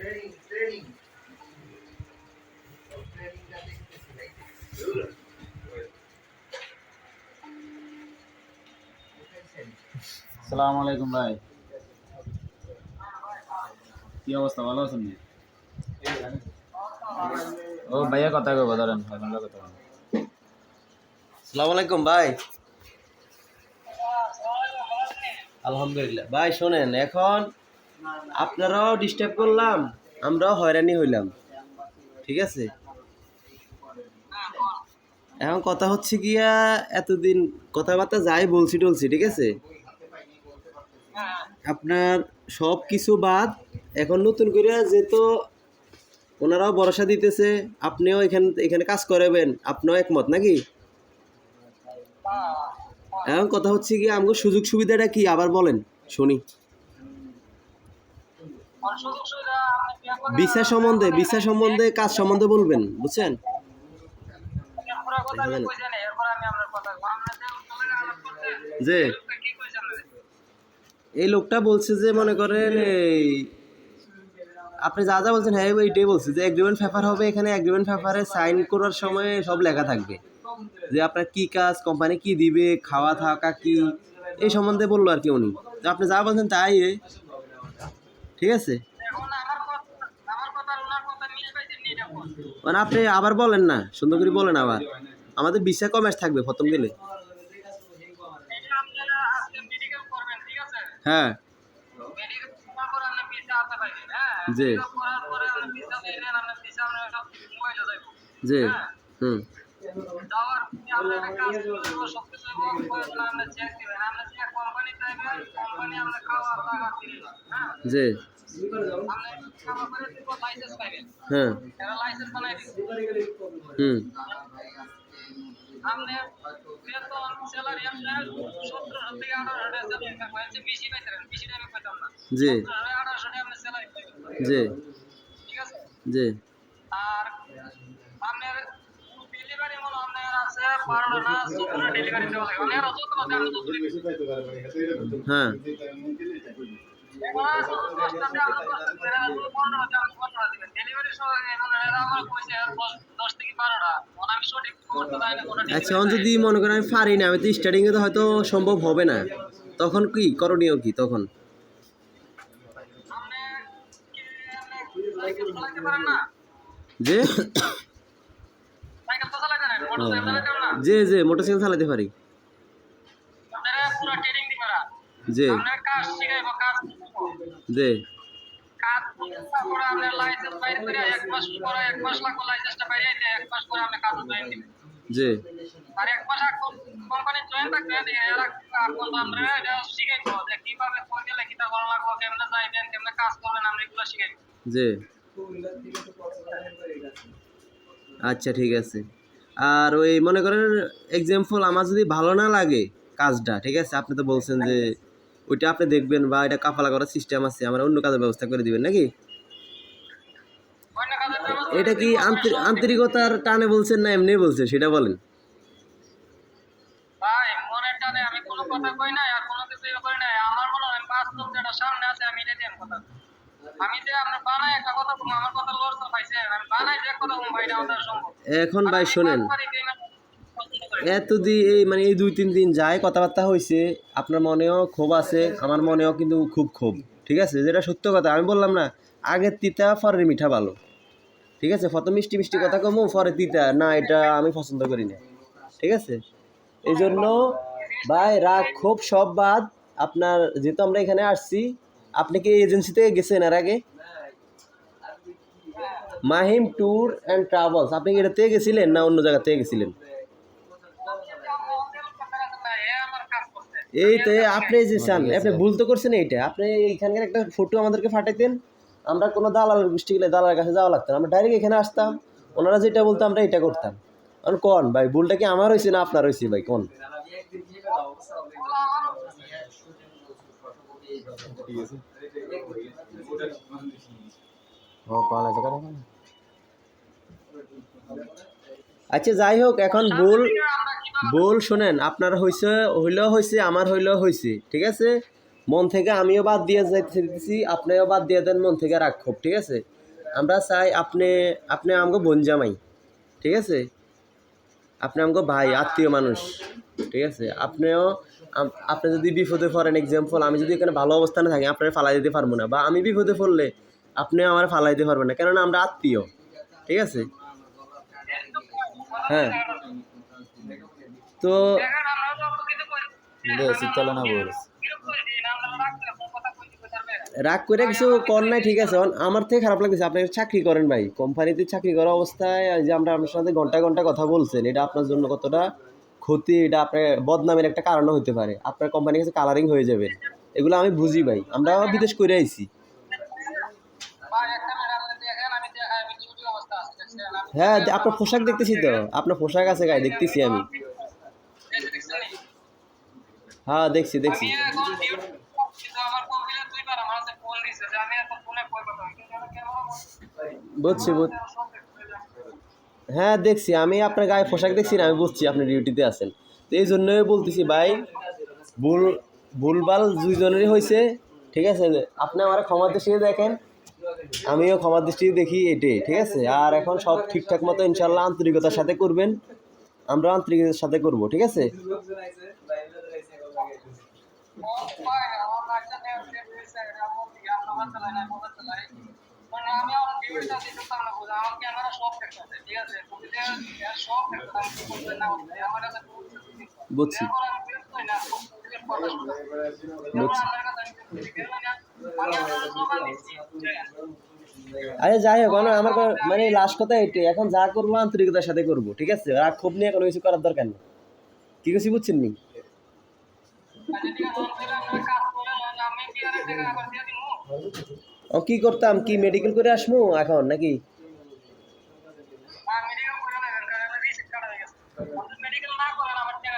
আসসালামু আলাইকুম ভাই, কি অবস্থা? ভালো আছেন? ও ভাইয়া কথা কব ধরেন, কথা বলেন। আসসালামু আলাইকুম ভাই। আলহামদুলিল্লাহ ভাই। শোনেন, এখন আপনারাও ডিস্টার্ব করলাম, আমরাও হয়রানি হইলাম, ঠিক আছে? এখন কথা হচ্ছে গিয়া, এতদিন কথাবার্তা যাই বলছি টলছি, ঠিক আছে, আপনার সব কিছু বাদ এখন নতুন করে যেহেতু ওনারাও ভরসা দিতেছে, আপনিও এখানে কাজ করাবেন, আপনিও একমত নাকি? এখন কথা হচ্ছে কি, আমাকে সুযোগ সুবিধাটা কি আবার বলেন শুনি। ভিসা সম্বন্ধে কাজ সম্বন্ধে বলবেন, বুঝছেন? যে এই লোকটা বলছে যে, মনে করেন এই আপনি যা যা বলছেন হ্যাঁ এইটাই বলছে যে এগ্রিমেন্ট পেপার হবে, এখানে এগ্রিমেন্ট পেপারে সাইন করার সময় সব লেখা থাকবে যে আপনার কি কাজ, কোম্পানি কি দিবে, খাওয়া থাকা কি, এই সম্বন্ধে বললো আর কি উনি। তো আপনি যা বলছেন তাই, ঠিক আছে? মানে আপনি আবার বলেন না, সুন্দর করে বলেন আবার। আমাদের ভিসা কমার্স থাকবে প্রথম গেলে। হ্যাঁ জি জি হুম জি হ্যাঁ হুম জি জি জি হ্যাঁ আচ্ছা, এখন যদি মনে করেন আমি পারি না, আমি তো স্টার্টিংয়ে তো হয়তো সম্ভব হবে না, তখন কি করণীয় কি তখন? যে যে যে মোটরসাইকেল চালাতে পারি, যে যে যে যে আচ্ছা ঠিক আছে। আর ওই মনে করেন এক্সাম্পল, আমার যদি ভালো না লাগে কাজটা, ঠিক আছে, আপনি তো বলছেন যে ওইটা আপনি দেখবেন বা এটা কাফালা করার সিস্টেম আছে, আমরা অন্য কাজের ব্যবস্থা করে দিবেন নাকি? এটা কি আন্তরিকতার টানে বলছেন না এমনি বলছেন সেটা বলেন। এখন ভাই শোনেন, এতদিন এই মানে এই 2-3 দিন যায় কথাবার্তা হয়েছে, আপনার মনেও ক্ষোভ আছে, আমার মনেও কিন্তু খুব ক্ষোভ, ঠিক আছে, যেটা সত্য কথা। আমি বললাম না, আগের তিতা পরের মিঠা ভালো, ঠিক আছে? প্রথম মিষ্টি মিষ্টি কথা কমু, পরে তিতা না, এটা আমি পছন্দ করি না, ঠিক আছে? এই জন্য ভাই রাগ ক্ষোভ সব বাদ। আপনার যেহেতু আমরা এখানে আসছি, আপনি কি এজেন্সি থেকে গেছেন এর আগে? মাহিম ট্যুর অ্যান্ড ট্রাভেলস, আপনি কি এটা থেকে গেছিলেন না অন্য জায়গা থেকে গেছিলেন? এই তো আপনি যে চান, আপনি ভুল তো করছেন। এইটা আপনি এইখানকার একটা ফটো আমাদেরকে পাঠাইতেন, আমরা কোনো দালালের গোষ্ঠী গেলে দালালের কাছে যাওয়া লাগতো না, আমরা ডাইরেক্ট এখানে আসতাম, ওনারা যেটা বলতো আমরা এটা করতাম। কারণ কোন ভাই ভুলটা কি আমার হয়েছে না আপনার হয়েছে ভাই, কোন? আচ্ছা যাই হোক, এখন ভুল শোনেন, আপনার হইলেও হয়েছে, আমার হইলেও হয়েছে, ঠিক আছে? মন থেকে আমিও বাদ দিয়ে যাইতেছি, আপনিও বাদ দিয়ে দেন মন থেকে রাগ ক্ষোভ, ঠিক আছে? আমরা চাই আপনি আপনি আমাকে বোন জামাই, ঠিক আছে, আপনি আমাকে ভাই আত্মীয় মানুষ, ঠিক আছে, আপনি যদি বিপদে পড়েন, এক্সাম্পল আমি যদি এখানে ভালো অবস্থানে থাকি আপনারা ফালাই দিতে পারবো না, বা আমি বিপদে পড়লে আপনি আমার ফালাই দিতে পারবেন না, কেননা আমরা আত্মীয়, ঠিক আছে। হ্যাঁ, তো শীতকালে না বল রাগ করে কিছু কর নাই, ঠিক আছে। আমার থেকে খারাপ লাগতেছে, আপনি একটা চাকরি করেন ভাই, কোম্পানিতে চাকরি করা অবস্থায় যে আমরা আপনার সাথে ঘন্টা ঘন্টা কথা বলছেন, এটা আপনার জন্য কতটা ক্ষতি, এটা আপনার বদনামের একটা কারণও হতে পারে, আপনার কোম্পানির কাছে কালারিং হয়ে যাবেন, এগুলো আমি বুঝি ভাই, আমরা বিদেশ করে আইছি। হ্যাঁ, আপনার পোশাক দেখতেছি তো, আপনার পোশাক আছে গায়ে, দেখতেছি আমি। হ্যাঁ, দেখছি দেখছি। বুঝছি হ্যাঁ দেখছি, আমি আপনার গায়ে পোশাক দেখছি না, আমি বুঝছি আপনি ডিউটিতে আছেন, তো এই জন্যই বলতেছি ভাই, ভুল ভুলভাল দুইজনেরই হয়েছে, ঠিক আছে, আপনি আমার ক্ষমার দৃষ্টিতে দেখেন, আমিও ক্ষমার দৃষ্টিতে দেখি, এটাই ঠিক আছে। আর এখন সব ঠিকঠাক মতো ইনশাল্লাহ আন্তরিকতার সাথে করবেন, আমরা আন্তরিকতার সাথে করব, ঠিক আছে। বুঝছি বুঝছি। আরে যাই হোক, আমার মানে লাস্ট কথা এটাই, এখন যা করবো আন্তরিকতার সাথে করবো, ঠিক আছে, রাগ ক্ষোভ নিয়ে কোনো কিছু করার দরকার নেই, কি কিছু বুঝছেন নি। ও কি করতাম, কি মেডিকেল করে আসবো এখন নাকি?